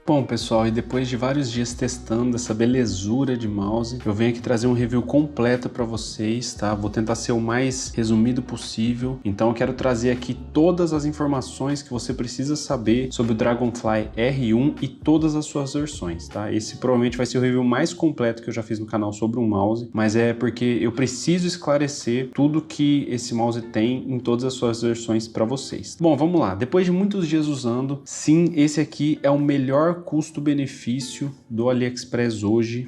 Bom pessoal, e depois de vários dias testando essa belezura de mouse, eu venho aqui trazer um review completo para vocês, tá? Vou tentar ser o mais resumido possível, então eu quero trazer aqui todas as informações que você precisa saber sobre o Dragonfly R1 e todas as suas versões, tá? Esse provavelmente vai ser o review mais completo que eu já fiz no canal sobre um mouse, mas é porque eu preciso esclarecer tudo que esse mouse tem em todas as suas versões para vocês. Bom, vamos lá. Depois de muitos dias usando, sim, esse aqui é o melhor custo-benefício do AliExpress hoje.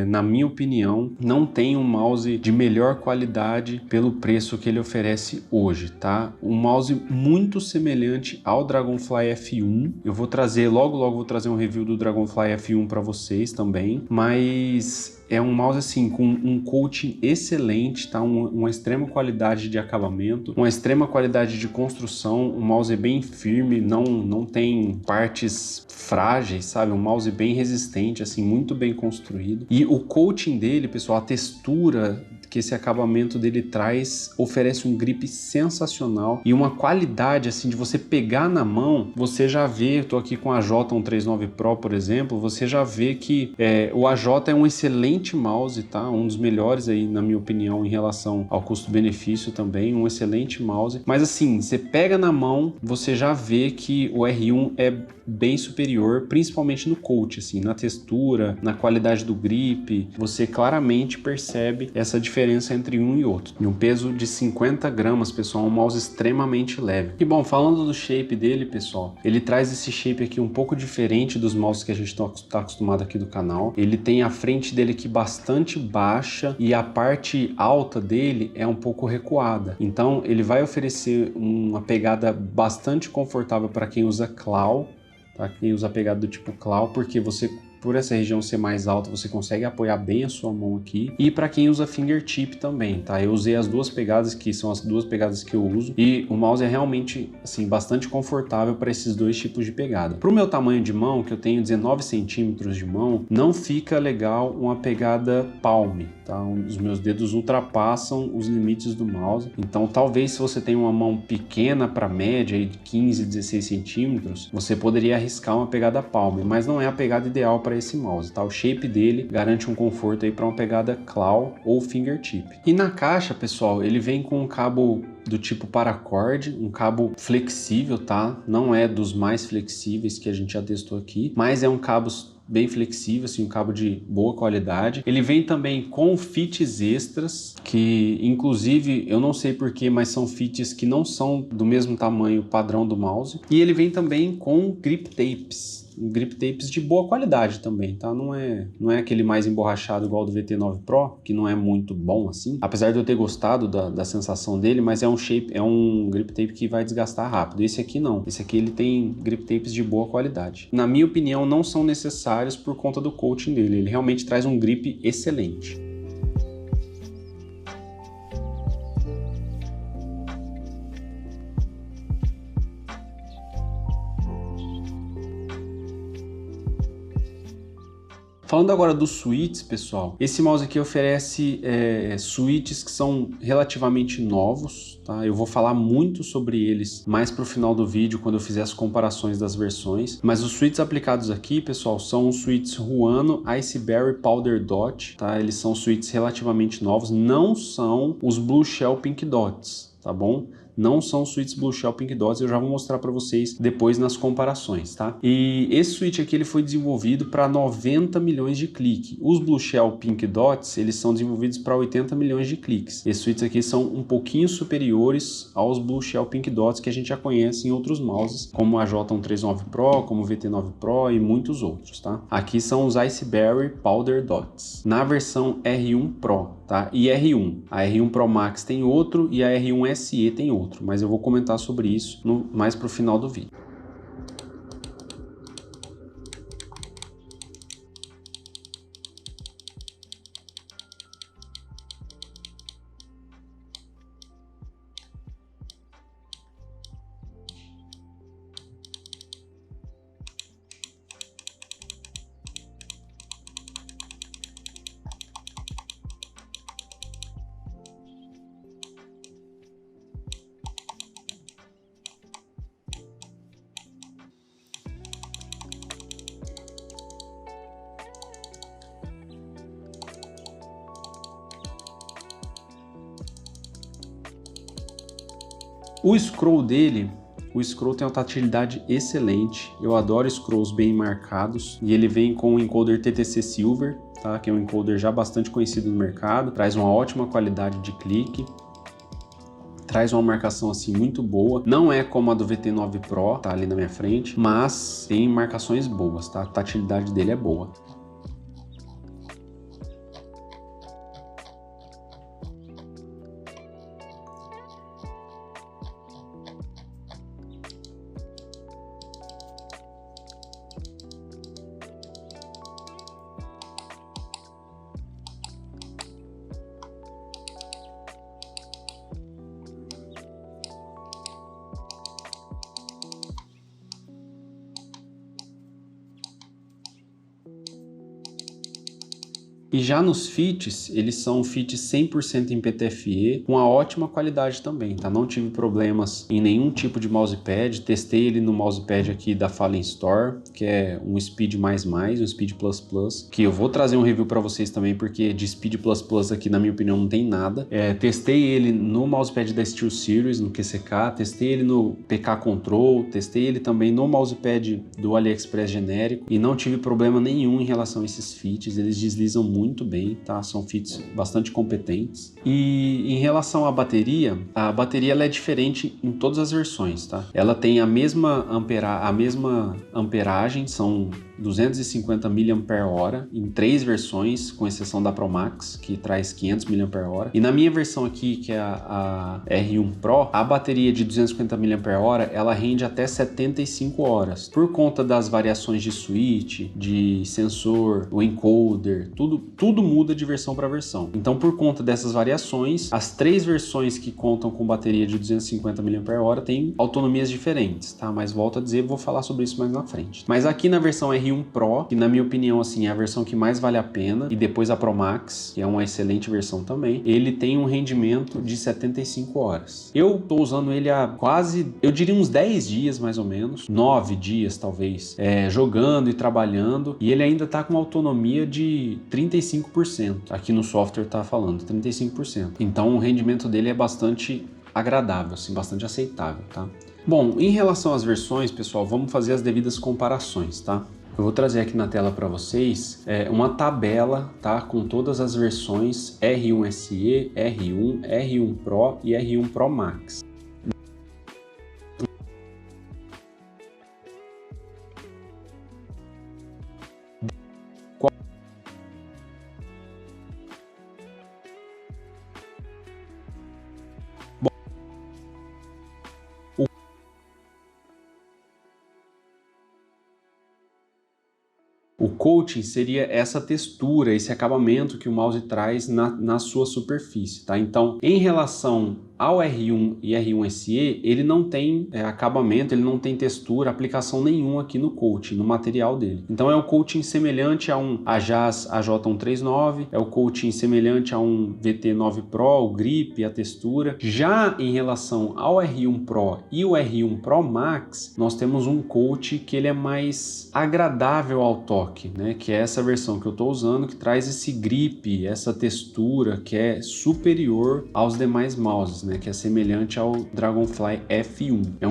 Na minha opinião, não tem um mouse de melhor qualidade pelo preço que ele oferece hoje, tá? Um mouse muito semelhante ao Dragonfly F1. Eu vou trazer, logo vou trazer um review do Dragonfly F1 para vocês também, mas é um mouse assim com um coating excelente, tá? Uma extrema qualidade de acabamento, uma extrema qualidade de construção, um mouse bem firme, não tem partes frágeis, sabe? Um mouse bem resistente, assim, muito bem construído. E o coating dele, pessoal, a textura que esse acabamento dele traz, oferece um grip sensacional e uma qualidade assim de você pegar na mão. Você já vê, eu tô aqui com a AJ139 Pro, por exemplo, você já vê que o AJ é um excelente mouse, tá? Um dos melhores aí, na minha opinião, em relação ao custo-benefício também, um excelente mouse. Mas assim, você pega na mão, você já vê que o R1 é bem superior, principalmente no coat, assim, na textura, na qualidade do grip. Você claramente percebe essa diferença entre um e outro. E um peso de 50 gramas, pessoal, um mouse extremamente leve. E bom, falando do shape dele, pessoal, ele traz esse shape aqui um pouco diferente dos mouses que a gente tá acostumado aqui do canal. Ele tem a frente dele aqui bastante baixa e a parte alta dele é um pouco recuada. Então ele vai oferecer uma pegada bastante confortável para quem usa claw, tá? Quem usa a pegada do tipo claw, porque você, por essa região ser mais alta, você consegue apoiar bem a sua mão aqui. E para quem usa fingertip também, tá? Eu usei as duas pegadas, que são as duas pegadas que eu uso, e o mouse é realmente, assim, bastante confortável para esses dois tipos de pegada. Para o meu tamanho de mão, que eu tenho 19 centímetros de mão, não fica legal uma pegada palm, tá? Os meus dedos ultrapassam os limites do mouse. Então, talvez se você tem uma mão pequena para média, aí de 15, 16 centímetros, você poderia arriscar uma pegada palm, mas não é a pegada ideal para esse mouse, tá? O shape dele garante um conforto aí para uma pegada claw ou fingertip. E na caixa, pessoal, ele vem com um cabo do tipo paracord, um cabo flexível, tá? Não é dos mais flexíveis que a gente já testou aqui, mas é um cabo bem flexível, assim, um cabo de boa qualidade. Ele vem também com fits extras, que inclusive eu não sei porquê, mas são fits que não são do mesmo tamanho padrão do mouse. E ele vem também com grip tapes. grip tapes de boa qualidade também, tá? Não é aquele mais emborrachado igual do VT9 Pro, que não é muito bom assim. Apesar de eu ter gostado da sensação dele, mas é um grip tape que vai desgastar rápido. Esse aqui não. Esse aqui ele tem grip tapes de boa qualidade. Na minha opinião, não são necessários por conta do coating dele. Ele realmente traz um grip excelente. Falando agora dos switches, pessoal, esse mouse aqui oferece switches que são relativamente novos, tá? Eu vou falar muito sobre eles mais para o final do vídeo, quando eu fizer as comparações das versões, mas os switches aplicados aqui, pessoal, são os switches Ruano Iceberry Powder Dot, tá? Eles são switches relativamente novos, não são os Blue Shell Pink Dots, tá bom? Não são switches Blue Shell Pink Dots, eu já vou mostrar para vocês depois nas comparações, tá? E esse switch aqui ele foi desenvolvido para 90 milhões de cliques. Os Blue Shell Pink Dots, eles são desenvolvidos para 80 milhões de cliques. Esses switches aqui são um pouquinho superiores aos Blue Shell Pink Dots que a gente já conhece em outros mouses, como a J139 Pro, como o VT9 Pro e muitos outros, tá? Aqui são os Iceberry Powder Dots, na versão R1 Pro, tá? E R1. A R1 Pro Max tem outro e a R1 SE tem outro, mas eu vou comentar sobre isso mais para o final do vídeo. O scroll dele, o scroll tem uma tatilidade excelente, eu adoro scrolls bem marcados e ele vem com o encoder TTC Silver, tá? Que é um encoder já bastante conhecido no mercado, traz uma ótima qualidade de clique, traz uma marcação assim muito boa, não é como a do VT9 Pro, tá ali na minha frente, mas tem marcações boas, tá? A tatilidade dele é boa. E já nos fits, eles são fits 100% em PTFE, com uma ótima qualidade também, tá? Não tive problemas em nenhum tipo de mousepad, testei ele no mousepad aqui da Fallen Store, que é um Speed++, um Speed++, que eu vou trazer um review para vocês também, porque de Speed++ aqui, na minha opinião, não tem nada. Testei ele no mousepad da SteelSeries, no QCK, testei ele no PK Control, testei ele também no mousepad do AliExpress genérico, e não tive problema nenhum em relação a esses fits, eles deslizam muito bem, tá? São fits bastante competentes. E em relação à bateria, ela é diferente em todas as versões, tá? Ela tem a mesma amperagem, são 250 mAh em 3 versões, com exceção da Pro Max, que traz 500 mAh. E na minha versão aqui, que é a R1 Pro, a bateria de 250 mAh, ela rende até 75 horas. Por conta das variações de switch, de sensor, o encoder, tudo muda de versão para versão. Então, por conta dessas variações, as 3 versões que contam com bateria de 250 mAh têm autonomias diferentes, tá? Mas volto a dizer, vou falar sobre isso mais na frente. Mas aqui na versão R1 Pro, que na minha opinião assim, é a versão que mais vale a pena, e depois a Pro Max, que é uma excelente versão também, ele tem um rendimento de 75 horas. Eu tô usando ele há quase, eu diria uns 10 dias mais ou menos, 9 dias talvez, jogando e trabalhando, e ele ainda tá com autonomia de 35%. Aqui no software tá falando 35%. Então o rendimento dele é bastante agradável, assim, bastante aceitável, tá? Bom, em relação às versões, pessoal, vamos fazer as devidas comparações, tá? Eu vou trazer aqui na tela para vocês uma tabela, tá? Com todas as versões R1 SE, R1, R1 Pro e R1 Pro Max. coating seria essa textura, esse acabamento que o mouse traz na sua superfície, tá? Então, em relação ao R1 e R1 SE, ele não tem acabamento, ele não tem textura, aplicação nenhuma aqui no coating, no material dele. Então é um coating semelhante a um Ajas AJ139, é o coating semelhante a um VT9 Pro, o grip, a textura. Já em relação ao R1 Pro e o R1 Pro Max, nós temos um coat que ele é mais agradável ao toque, né? Que é essa versão que eu estou usando, que traz esse grip, essa textura que é superior aos demais mouses, né? Que é semelhante ao Dragonfly F1.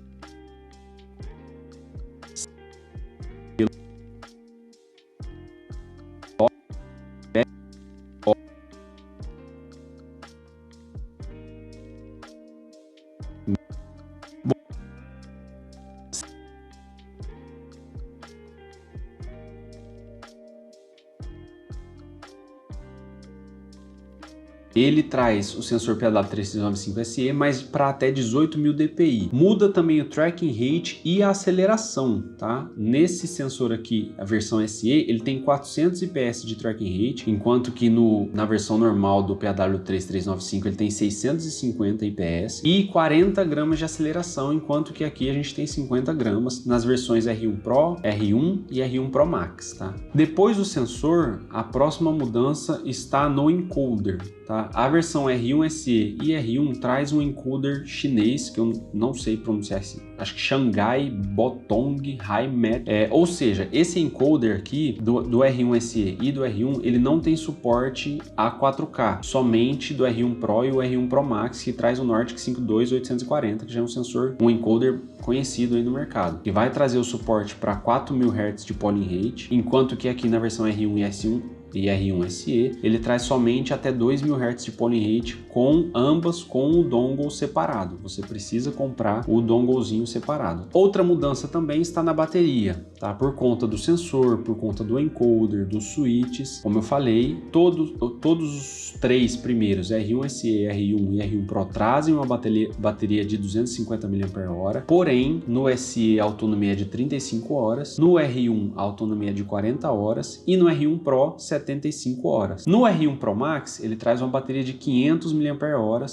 Ele traz o sensor PAW3395SE, mas para até 18.000 dpi. Muda também o tracking rate e a aceleração, tá? Nesse sensor aqui, a versão SE, ele tem 400 IPS de tracking rate, enquanto que na versão normal do PAW3395 ele tem 650 IPS e 40 gramas de aceleração, enquanto que aqui a gente tem 50 gramas nas versões R1 Pro, R1 e R1 Pro Max, tá? Depois do sensor, a próxima mudança está no encoder, tá? A versão R1 SE e R1 traz um encoder chinês, que eu não sei pronunciar assim, acho que Shanghai Botong High-Mat. Ou seja, esse encoder aqui do R1 SE e do R1, ele não tem suporte a 4K, somente do R1 Pro e o R1 Pro Max, que traz o Nordic 52840, que já é um sensor, um encoder conhecido aí no mercado, que vai trazer o suporte para 4.000 Hz de polling rate, enquanto que aqui na versão R1 e S1 e R1 SE, ele traz somente até 2.000 Hz de polling rate, com ambas com o dongle separado. Você precisa comprar o donglezinho separado. Outra mudança também está na bateria, tá? Por conta do sensor, por conta do encoder, dos switches. Como eu falei, todos os três primeiros, R1 SE, R1 e R1 Pro, trazem uma bateria de 250 mAh, porém no SE a autonomia é de 35 horas, no R1 a autonomia é de 40 horas e no R1 Pro 75 horas. No R1 Pro Max, ele traz uma bateria de 500 mAh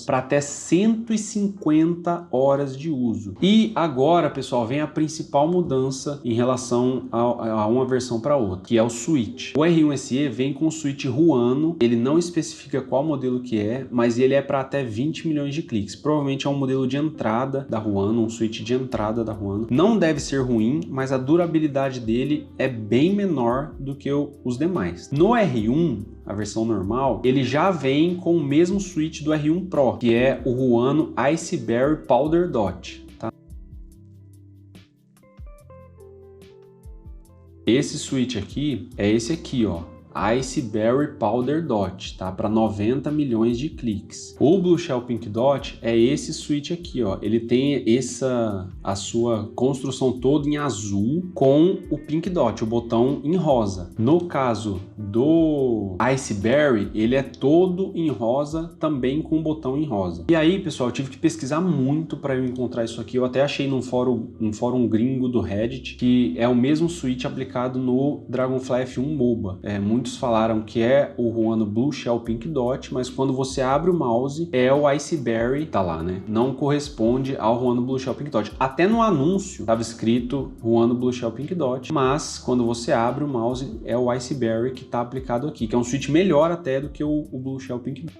para até 150 horas de uso. E agora, pessoal, vem a principal mudança em relação a uma versão para outra, que é o switch. O R1 SE vem com o switch Ruano, ele não especifica qual modelo que é, mas ele é para até 20 milhões de cliques. Provavelmente é um modelo de entrada da Ruano, um switch de entrada da Ruano. Não deve ser ruim, mas a durabilidade dele é bem menor do que os demais. No R1, a versão normal, ele já vem com o mesmo switch do R1 Pro, que é o Ruano Iceberry Powder Dot, tá? Esse switch aqui é esse aqui, ó. Iceberry Powder Dot, tá? Para 90 milhões de cliques. O Blue Shell Pink Dot é esse switch aqui, ó. Ele tem a sua construção toda em azul com o Pink Dot, o botão em rosa. No caso do Iceberry, ele é todo em rosa, também com o botão em rosa. E aí, pessoal, eu tive que pesquisar muito para eu encontrar isso aqui. Eu até achei num fórum gringo do Reddit, que é o mesmo switch aplicado no Dragonfly F1 MOBA. Muitos falaram que é o Ruano Blue Shell Pink Dot, mas quando você abre o mouse é o Iceberry, tá lá, né? Não corresponde ao Ruano Blue Shell Pink Dot. Até no anúncio estava escrito Ruano Blue Shell Pink Dot, mas quando você abre o mouse é o Iceberry que tá aplicado aqui, que é um switch melhor até do que o Blue Shell Pink Dot.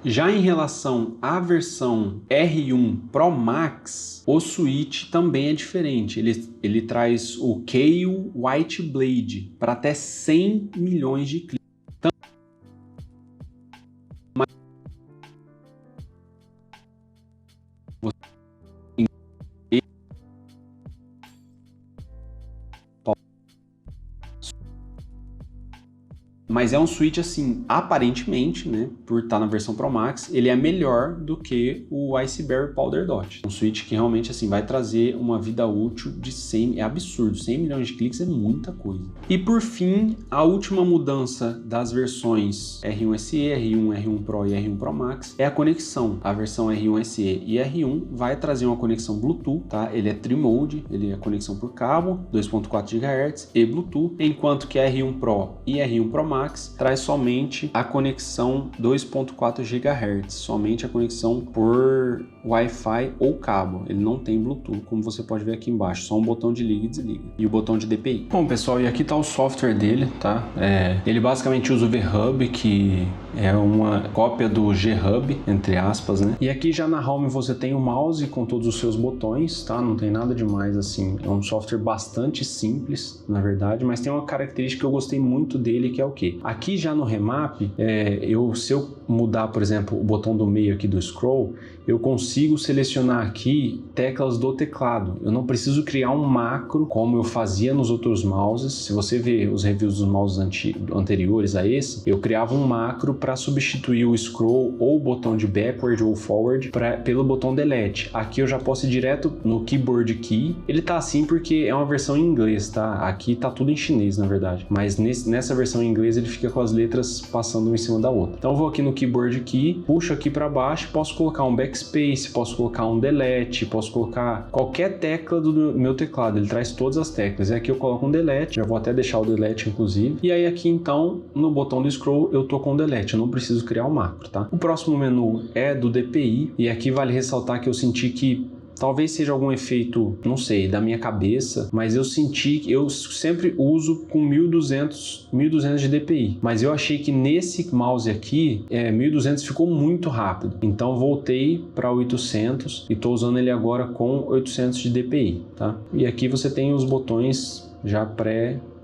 Já em relação à versão R1 Pro Max, o switch também é diferente. Ele traz o Kailh White Blade para até 100 milhões de cliques. Mas é um switch assim, aparentemente, né, por estar na versão Pro Max, ele é melhor do que o Iceberry Powder Dot. Um switch que realmente assim vai trazer uma vida útil de 100, é absurdo, 100 milhões de cliques é muita coisa. E por fim, a última mudança das versões R1 SE, R1, R1 Pro e R1 Pro Max é a conexão. A versão R1 SE e R1 vai trazer uma conexão Bluetooth, tá? Ele é Tri-Mode, ele é conexão por cabo, 2.4 GHz e Bluetooth, enquanto que a R1 Pro e R1 Pro Max traz somente a conexão 2.4 GHz, somente a conexão por Wi-Fi ou cabo. Ele não tem Bluetooth, como você pode ver aqui embaixo, só um botão de liga e desliga e o botão de DPI. Bom, pessoal, e aqui está o software dele, tá? Ele basicamente usa o V-Hub, que é uma cópia do G-Hub, entre aspas, né? E aqui já na home você tem o mouse com todos os seus botões, tá? Não tem nada demais assim. É um software bastante simples, na verdade, mas tem uma característica que eu gostei muito dele, que é o quê? Aqui já no Remap, se eu mudar, por exemplo, o botão do meio aqui do scroll, eu consigo selecionar aqui teclas do teclado. Eu não preciso criar um macro como eu fazia nos outros mouses. Se você ver os reviews dos mouses anteriores a esse, eu criava um macro para substituir o scroll ou o botão de backward ou forward pelo botão delete. Aqui eu já posso ir direto no keyboard key. Ele tá assim porque é uma versão em inglês, tá? Aqui tá tudo em chinês, na verdade. Mas nessa versão em inglês ele fica com as letras passando uma em cima da outra. Então eu vou aqui no keyboard key, puxo aqui para baixo, posso colocar um backspace, posso colocar um delete, posso colocar qualquer tecla do meu teclado. Ele traz todas as teclas. E aqui eu coloco um delete, já vou até deixar o delete inclusive. E aí aqui então, no botão do scroll, eu tô com o delete, eu não preciso criar um macro, tá? O próximo menu é do DPI, e aqui vale ressaltar que eu senti que talvez seja algum efeito, não sei, da minha cabeça, mas eu senti que eu sempre uso com 1200 de DPI, mas eu achei que nesse mouse aqui, 1200 ficou muito rápido, então voltei para 800 e estou usando ele agora com 800 de DPI, tá? E aqui você tem os botões já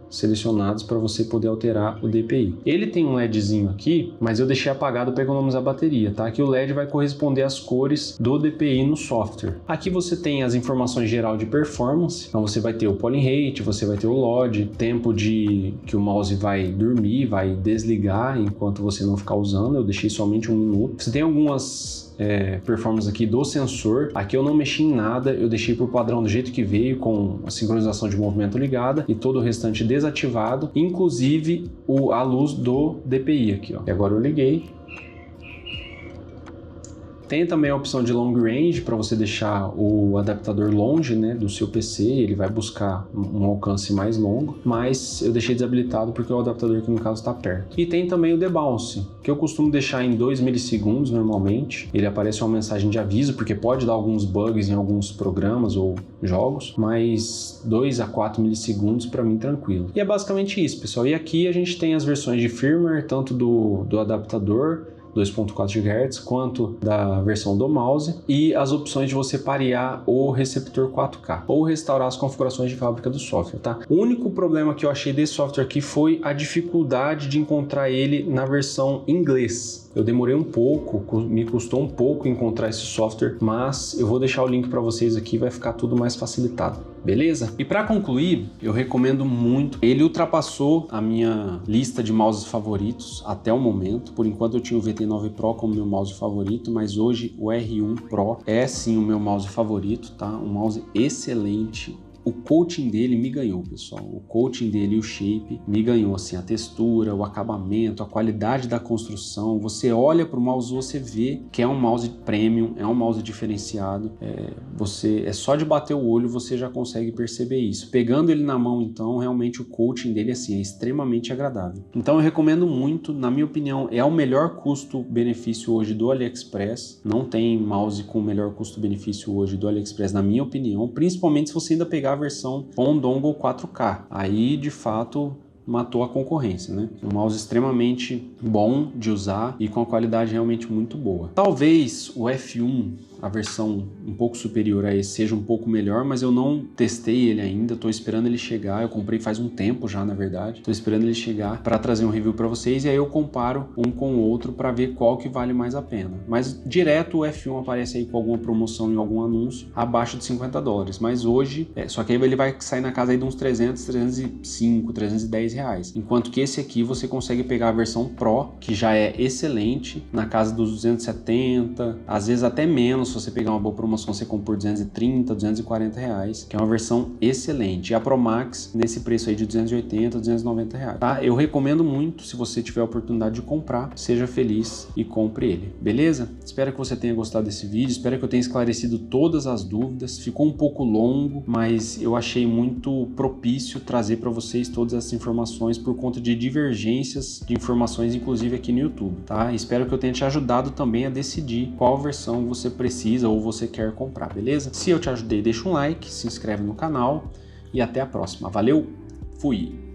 selecionados para você poder alterar o DPI. Ele tem um LEDzinho aqui, mas eu deixei apagado para economizar a bateria, tá? Aqui o LED vai corresponder às cores do DPI no software. Aqui você tem as informações geral de performance, então você vai ter o polling rate, você vai ter o LOD, tempo que o mouse vai dormir, vai desligar enquanto você não ficar usando, eu deixei somente 1 minuto. Você tem algumas performance aqui do sensor. Aqui eu não mexi em nada, eu deixei por padrão do jeito que veio, com a sincronização de movimento ligada e todo o restante desativado, inclusive a luz do DPI aqui, ó. E agora eu liguei. Tem também a opção de long range para você deixar o adaptador longe, né, do seu PC, ele vai buscar um alcance mais longo, mas eu deixei desabilitado porque o adaptador aqui no caso está perto. E tem também o debounce, que eu costumo deixar em 2 milissegundos normalmente. Ele aparece uma mensagem de aviso porque pode dar alguns bugs em alguns programas ou jogos, mas 2 a 4 milissegundos para mim tranquilo. E é basicamente isso, pessoal. E aqui a gente tem as versões de firmware, tanto do adaptador 2.4 GHz, quanto da versão do mouse, e as opções de você parear o receptor 4K ou restaurar as configurações de fábrica do software, tá? O único problema que eu achei desse software aqui foi a dificuldade de encontrar ele na versão inglês. Eu demorei um pouco, me custou um pouco encontrar esse software, mas eu vou deixar o link para vocês aqui, vai ficar tudo mais facilitado, beleza? E para concluir, eu recomendo muito. Ele ultrapassou a minha lista de mouses favoritos até o momento. Por enquanto eu tinha o VT9 Pro como meu mouse favorito, mas hoje o R1 Pro é sim o meu mouse favorito, tá? Um mouse excelente. O coating dele me ganhou, pessoal. O coating dele e o shape me ganhou, assim, a textura, o acabamento, a qualidade da construção. Você olha para o mouse, você vê que é um mouse premium, é um mouse diferenciado. É só de bater o olho você já consegue perceber isso. Pegando ele na mão, então, realmente o coating dele, assim, é extremamente agradável. Então eu recomendo muito, na minha opinião, é o melhor custo-benefício hoje do AliExpress. Não tem mouse com o melhor custo-benefício hoje do AliExpress, na minha opinião, principalmente se você ainda pegar a versão com dongle 4K. Aí, de fato, matou a concorrência, né? Um mouse extremamente bom de usar e com a qualidade realmente muito boa. Talvez o F1, a versão um pouco superior a esse, seja um pouco melhor, mas eu não testei ele ainda, tô esperando ele chegar. Eu comprei faz um tempo já, na verdade. Tô esperando ele chegar para trazer um review para vocês e aí eu comparo um com o outro para ver qual que vale mais a pena. Mas direto o F1 aparece aí com alguma promoção em algum anúncio abaixo de $50, mas hoje, só que aí ele vai sair na casa aí de uns 300, 305, 310 reais. Enquanto que esse aqui você consegue pegar a versão Pro, que já é excelente, na casa dos 270, às vezes até menos. Se você pegar uma boa promoção, você compra por 230, 240 reais, que é uma versão excelente. E a Pro Max nesse preço aí de 280, 290 reais, tá? Eu recomendo muito, se você tiver a oportunidade de comprar, seja feliz e compre ele, beleza? Espero que você tenha gostado desse vídeo, espero que eu tenha esclarecido todas as dúvidas. Ficou um pouco longo, mas eu achei muito propício trazer para vocês todas essas informações por conta de divergências de informações, inclusive aqui no YouTube, tá? Espero que eu tenha te ajudado também a decidir qual versão você precisa ou você quer comprar, beleza? Se eu te ajudei, deixa um like, se inscreve no canal e até a próxima. Valeu, fui!